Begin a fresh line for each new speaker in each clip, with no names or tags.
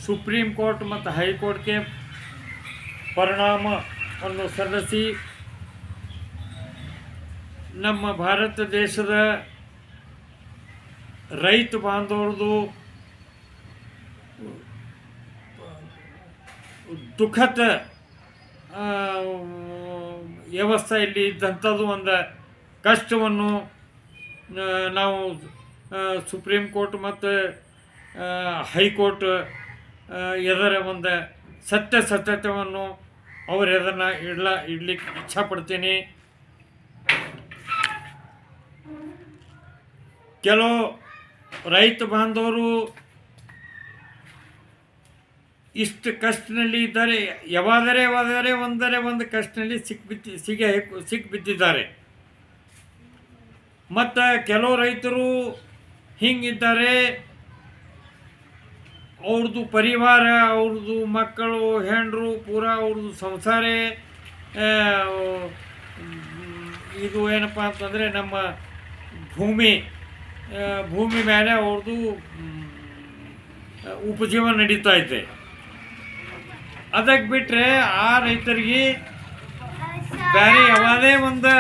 Supreme court ಮತ್ತು ಹೈಕೋರ್ಟ್ಗೆ ಪರಿಣಾಮವನ್ನು ಸಲ್ಲಿಸಿ ನಮ್ಮ ಭಾರತ ದೇಶದ ರೈತ ಬಾಂಧವರದು ದುಃಖದ ವ್ಯವಸ್ಥೆಯಲ್ಲಿ ಇದ್ದಂಥದ್ದು ಒಂದು ಕಷ್ಟವನ್ನು ನಾವು ಸುಪ್ರೀಂ ಕೋರ್ಟ್ ಮತ್ತು ಹೈಕೋರ್ಟ್ ಎದರ ಒಂದು ಸತ್ಯತೆಯನ್ನು ಅವರು ಎದನ್ನು ಇಡ್ಲಿಕ್ಕೆ ಇಚ್ಛಪಡ್ತೀನಿ. ಕೆಲವು ರೈತ ಬಾಂಧವರು ಇಷ್ಟು ಕಷ್ಟದಲ್ಲಿ ಇದ್ದಾರೆ, ಯಾವಾದರೆ ಒಂದು ಕಷ್ಟದಲ್ಲಿ ಸಿಕ್ಕಿಬಿದ್ದಿದ್ದಾರೆ. ಮತ್ತು ಕೆಲವು ರೈತರು ಹಿಂಗಿದ್ದಾರೆ, ಅವ್ರದ್ದು ಪರಿವಾರ, ಅವ್ರದ್ದು ಮಕ್ಕಳು ಹೆಂಡರು ಪೂರಾ ಅವ್ರದ್ದು ಸಂಸಾರ ಇದು ಏನಪ್ಪ ಅಂತಂದರೆ ನಮ್ಮ ಭೂಮಿ ಮೇಲೆ ಅವ್ರದ್ದು ಉಪಜೀವನ ನಡೀತಾ ಇದೆ. ಅದಕ್ಕೆ ಬಿಟ್ಟರೆ ಆ ರೈತರಿಗೆ ಬೇರೆ ಯಾವುದೇ ಒಂದು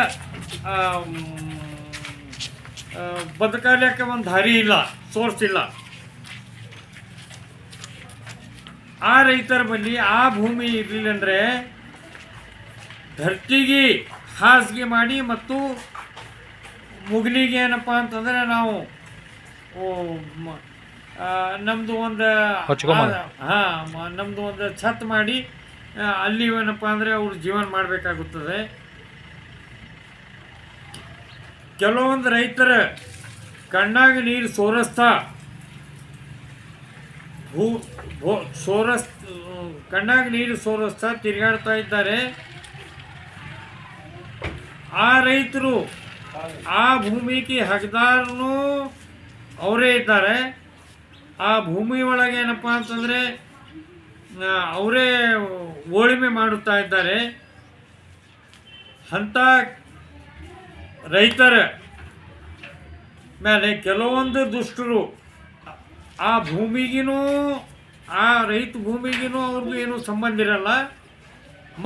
ಬದುಕಲಿಕ್ಕೆ ಒಂದು ದಾರಿ ಇಲ್ಲ, ಸೋರ್ಸ್ ಇಲ್ಲ. ಆ ರೈತರ ಬಳಿ ಆ ಭೂಮಿ ಇರಲಿಲ್ಲ ಅಂದರೆ ಧರ್ತಿಗೆ ಹಾಸಿಗೆ ಮಾಡಿ ಮತ್ತು ಮುಗಿಲಿಗೆ ಏನಪ್ಪ ಅಂತಂದರೆ ನಾವು ನಮ್ಮದು ಒಂದು ನಮ್ಮದು ಒಂದು ಛತ್ ಮಾಡಿ ಅಲ್ಲಿ ಏನಪ್ಪ ಅಂದರೆ ಅವ್ರು ಜೀವನ ಮಾಡಬೇಕಾಗುತ್ತದೆ. ಕೆಲವೊಂದು ರೈತರ ಕಣ್ಣಾಗ ನೀರು ಕಣ್ಣಾಗ ನೀರು ಸೋರಿಸ್ತಾ ತಿರುಗಾಡ್ತಾ ಇದ್ದಾರೆ. ಆ ರೈತರು ಆ ಭೂಮಿಗೆ ಹಕ್ದಾರನು ಅವರೇ ಇದ್ದಾರೆ. ಆ ಭೂಮಿ ಒಳಗೆ ಏನಪ್ಪ ಅಂತಂದರೆ ಅವರೇ ಉಳುಮೆ ಮಾಡುತ್ತಾ ಇದ್ದಾರೆ. ಅಂಥ ರೈತರ ಮೇಲೆ ಕೆಲವೊಂದು ದುಷ್ಟರು ಆ ಭೂಮಿಗಿನೂ ಆ ರೈತ ಭೂಮಿಗಿನೂ ಅವ್ರದ್ದು ಏನೂ ಸಂಬಂಧ ಇರಲ್ಲ,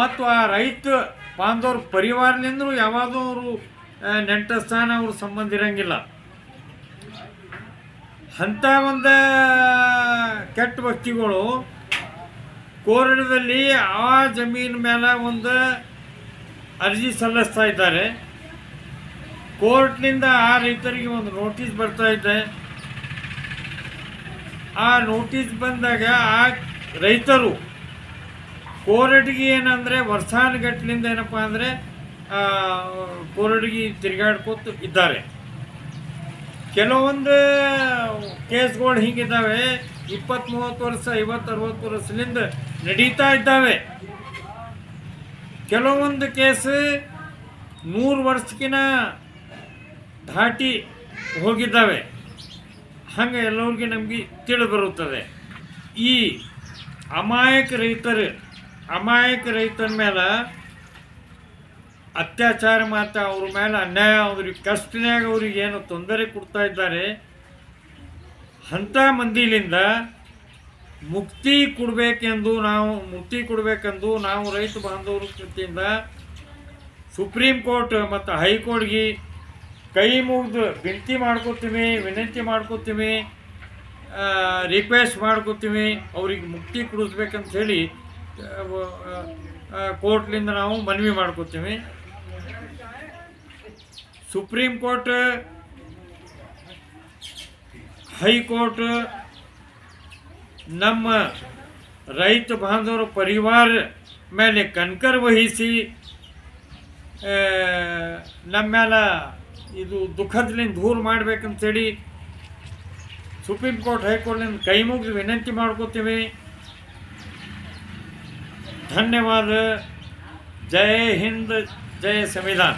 ಮತ್ತು ಆ ರೈತ ಬಾಂಧವ್ರ ಪರಿವಾರದಿಂದಲೂ ಯಾವಾಗಲೂ ಅವರು ನೆಂಟಸ್ಥಾನ ಅವ್ರ ಸಂಬಂಧ ಇರಂಗಿಲ್ಲ. ಅಂಥ ಒಂದು ಕೆಟ್ಟ ವ್ಯಕ್ತಿಗಳು ಕೋರ್ಟ್ದಲ್ಲಿ ಆ ಜಮೀನು ಮೇಲೆ ಒಂದು ಅರ್ಜಿ ಸಲ್ಲಿಸ್ತಾ ಇದ್ದಾರೆ. ಕೋರ್ಟ್ನಿಂದ ಆ ರೈತರಿಗೆ ಒಂದು ನೋಟಿಸ್ ಬರ್ತಾ ಇದೆ. ಆ ನೋಟಿಸ್ ಬಂದಾಗ ಆ ರೈತರು ಕೋರ್ಟ್ಗೆ ಏನಂದರೆ ವರ್ಷಾನುಗಟ್ಲಿಂದ ಏನಪ್ಪ ಅಂದರೆ ಕೋರ್ಟ್ಗೆ ತಿರುಗಾಡ್ಕೊತ ಇದ್ದಾರೆ. ಕೆಲವೊಂದು ಕೇಸ್ಗಳು ಹಿಂಗಿದ್ದಾವೆ, 20-30 ವರ್ಷ 50-60 ವರ್ಷದಿಂದ ನಡೀತಾ ಇದ್ದಾವೆ. ಕೆಲವೊಂದು ಕೇಸ್ 100 ವರ್ಷಕ್ಕಿಂತ ದಾಟಿ ಹೋಗಿದ್ದಾವೆ. ಹಂಗೆ ಎಲ್ಲರಿಗೂ ನಮಗೆ ತಿಳಿಬರುತ್ತದೆ. ಈ ಅಮಾಯಕ ರೈತರ ಮೇಲೆ ಅತ್ಯಾಚಾರ ಮತ್ತು ಅವ್ರ ಮೇಲೆ ಅನ್ಯಾಯ, ಅವ್ರಿಗೆ ಕಷ್ಟನ್ಯಾಗ ಅವ್ರಿಗೆ ಏನು ತೊಂದರೆ ಕೊಡ್ತಾ ಇದ್ದಾರೆ. ಅಂಥ ಮಂದಿಲಿಂದ ಮುಕ್ತಿ ಕೊಡಬೇಕೆಂದು ನಾವು ರೈತ ಬಾಂಧವರ ಕೃತಿಯಿಂದ ಸುಪ್ರೀಂ ಕೋರ್ಟ್ ಮತ್ತು ಹೈಕೋರ್ಟ್ಗೆ ಕೈ ಮುಗಿದು ವಿನಂತಿ ಮಾಡ್ಕೋತೀವಿ, ರಿಕ್ವೆಸ್ಟ್ ಮಾಡ್ಕೋತೀವಿ. ಅವ್ರಿಗೆ ಮುಕ್ತಿ ಕೊಡಿಸ್ಬೇಕಂತ ಹೇಳಿ ಕೋರ್ಟ್ಲಿಂದ ನಾವು ಮನವಿ ಮಾಡ್ಕೋತೀವಿ. ಸುಪ್ರೀಂ ಕೋರ್ಟ್, ಹೈಕೋರ್ಟ್ ನಮ್ಮ ರೈತ ಬಾಂಧವರ ಪರಿವಾರ ಮೇಲೆ ಕನ್ಕರ್ ವಹಿಸಿ ನಮ್ಮ ಮೇಲೆ ಇದು ದುಃಖದಿಂದ ದೂರ ಮಾಡಬೇಕಂತೇಳಿ ಸುಪ್ರೀಂ ಕೋರ್ಟ್ ಹೈಕೋರ್ಟ್ನಿಂದ ಕೈ ಮುಗಿದು ವಿನಂತಿ ಮಾಡ್ಕೋತೀವಿ. ಧನ್ಯವಾದ. ಜೈ ಹಿಂದ್, ಜೈ ಸಂವಿಧಾನ.